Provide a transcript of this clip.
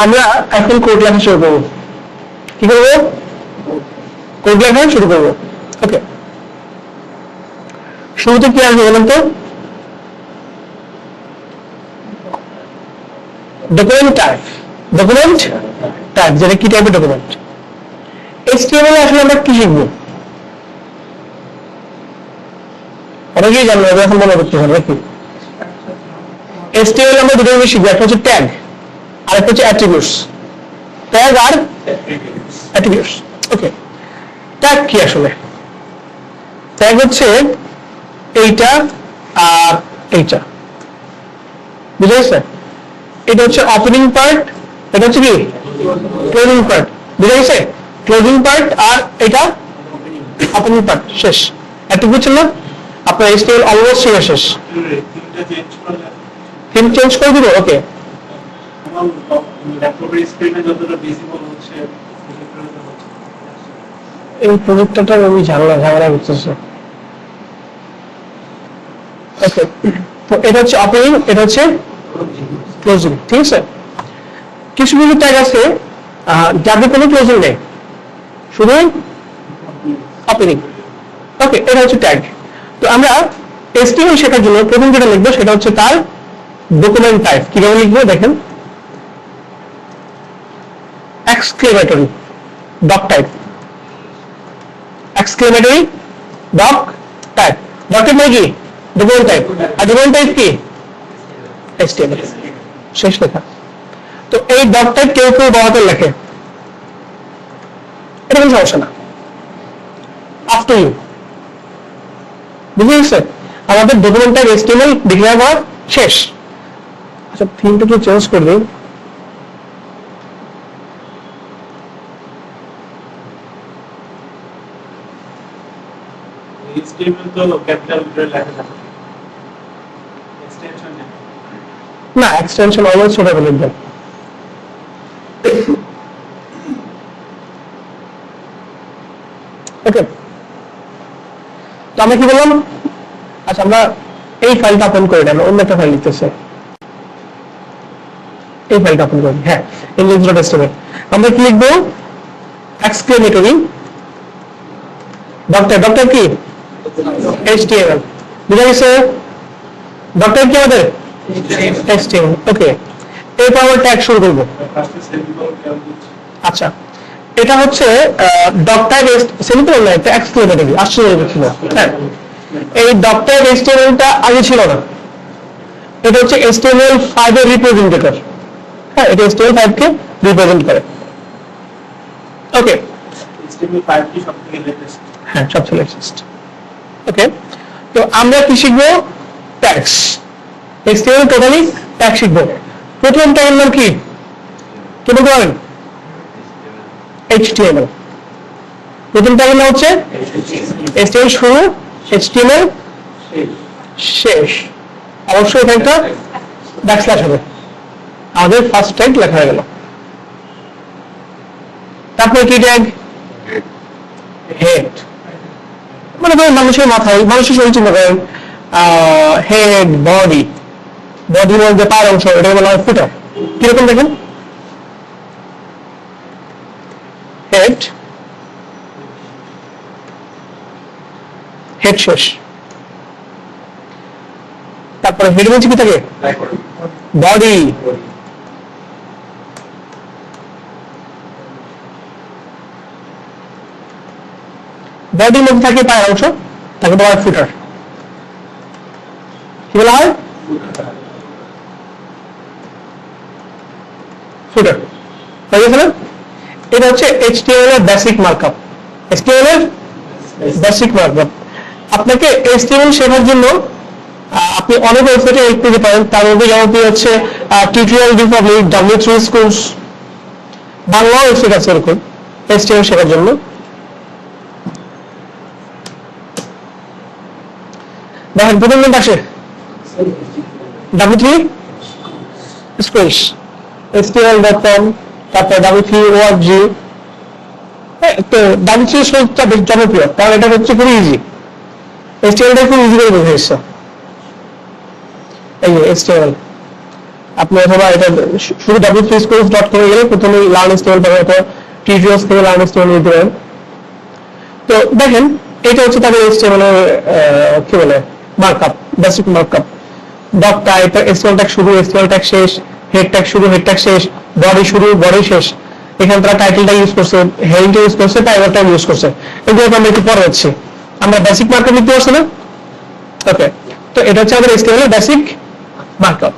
আমরা এখন কোড লেখা শুরু করবো। কি করবো? কোড লেখা শুরু করবো। ওকে, শুরুতে কি আসবে বলেন তো? Document type. ডকুমেন্ট টাইপ, যেটা কি টাইপের ডকুমেন্ট? HTML আসলে আমরা কি শিখবো? অনেকেই জানবো, এখন মনে করতে হবে নাকি? HTML আমরা দুটো জিনিস শিখবো, একটা হচ্ছে ট্যাগ আর একটা হচ্ছে অ্যাট্রিবিউটস। ট্যাগ আর অ্যাট্রিবিউটস। ওকে, ট্যাগ কি আসলে? ট্যাগ হচ্ছে এইটা আর এইটা, বুঝা গেছে? এটা হচ্ছে ওপেনিং পার্ট, এটা হচ্ছে কি ক্লোজিং পার্ট, বুঝা গেছে? ক্লোজিং পার্ট আর এটা ওপেনিং পার্ট, শেষ। এটুকু ছিল আপনার HTML অলমোস্ট শেখা শেষ। থিম চেঞ্জ করে দিব। ওকে, এই প্রজেক্টটা আমি ঝামেলা করতেছি। ওকে, তো এটা হচ্ছে ওপেনিং, এটা হচ্ছে ক্লোজিং, ঠিক আছে? কিছু কিছু ট্যাগ আছে যাদের কোনো ক্লোজিং নেই, শুধু ওপেনিং। ওকে, এটা হচ্ছে ট্যাগ। তো আমরা HTML শেখার জন্য প্রথম যেটা লিখবো সেটা হচ্ছে তার ডকুমেন্ট টাইপ। কিভাবে লিখবো দেখেন, exclamatory doc type. Exclamatory doc type. Doc type মানে কি? Document type. আর ডকুমেন্ট টাইপ কি? HTML। শেষ লেখা। তো এই ডক টাইপ কেউ কেউ বড় লেখে, এটা কোনো সমস্যা না, আপ টু ইউ। বুঝে গেছে? আমাদের ডকুমেন্ট টাইপ HTML ডিক্লেয়ার করা শেষ। আচ্ছা, থিমটা একটু চেঞ্জ করে দিন। না, এক্সটেনশন অলওয়েজ ছোট করে লিখবেন। ওকে, তো আমরা কি বললাম? আচ্ছা, আমরা এই ফাইলটা ওপেন করে নেব, অন্য একটা ফাইল লিখতেছে। এই ফাইলটা ওপেন করি। হ্যাঁ, index.html। আমরা কি লিখবো? এক্সক্লেমেটরি ডক্টর কি? HTML। বুঝা গেছে? ডক্টর কি আমাদের HTML। ওকে, এরপর আমরা ট্যাগ শুরু করবো। আচ্ছা, এটা হচ্ছে ডক্টর সেমিকোলন না, এটা এক্সক্লেমেটরি। আশ্চর্য ছিল। হ্যাঁ, এই ডক্টর HTML-টা আগে ছিল না। এটা হচ্ছে HTML5 এর রিপ্রেজেন্টেটর। হ্যাঁ, এটা HTML5 কে রিপ্রেজেন্ট করে। ওকে, HTML5 কি সবথেকে লেটেস্ট? হ্যাঁ, সবথেকে লেটেস্ট। ওকে, তো আমরা কি শিখবো? ট্যাগস। HTML টোটালি ট্যাগ শিখবো। প্রথম ট্যাগের নাম কি? কি বলতে পারেন? HTML। প্রথম ট্যাগের নাম হচ্ছে HTML শুরু, HTML শেষ। অবশ্যই এটা একটা ব্যাকস্ল্যাশ হবে। আমাদের ফার্স্ট ট্যাগ লেখা হয়ে গেল। তারপরে কি ট্যাগ? হেড। মানে মানুষের মাথায়, মানুষের শরীর চিন্তা করেন, হেড, বডি, বডির মধ্যে পায়ের অংশ, এটা বলা হয় ফুটার। কিরকম দেখেন? হেড, হেড শেষ। তারপরে হেড বলছে কি থাকে? বডি। বডির মধ্যে থাকে পায়ের অংশ, তাকে বলা হয় ফুটার। কি বলা হয়? ফুটার। হয়ে গেছে না? এটা হচ্ছে HTML এর বেসিক মার্কআপ। HTML এর বেসিক মার্কআপ। আপনাকে HTML শেখার জন্য আপনি অনেক ওয়েবসাইটে হেল্প পেতে পারেন। তার মধ্যে যেমন হচ্ছে tutorial Republic, W3 schools, Bangla website আছে এরকম HTML শেখার জন্য। দেখেন, প্রথম লিঙ্ক আসে W3 স্কুলস, html.com, তারপর W3org। তো W3 স্কুলসটা বেশ জনপ্রিয়, কারণ এটা হচ্ছে খুবই ইজি। HTML-টা খুব ইজি করে বোঝা যাচ্ছে। এই যে HTML, আপনি অথবা এটা শুধু wfreeschools.com এ গেলে প্রথমে লার্ন স্টেবল পাবেন, অথবা টিউটোরিয়ালস থেকে লার্ন স্টেবল নিতে পারেন। তো দেখেন এটা হচ্ছে তাদের HTML-এর কি বলে markup, basic markup. Doc type, HTML tag শুরু, HTML ট্যাগ শেষ, হেড ট্যাগ শুরু, হেড ট্যাগ শেষ, বডি শুরু, বডি শেষ। এখানে তারা টাইটেলটা ইউজ করছে, হেডিংটা ইউজ করছে, টাইটেলটা ইউজ করছে। এগুলো আমরা একটু পরে হচ্ছে, আমরা বেসিক মার্কআপ লিখতে পারছি না। ওকে, তো এটা হচ্ছে আমাদের HTML এর বেসিক মার্কআপ।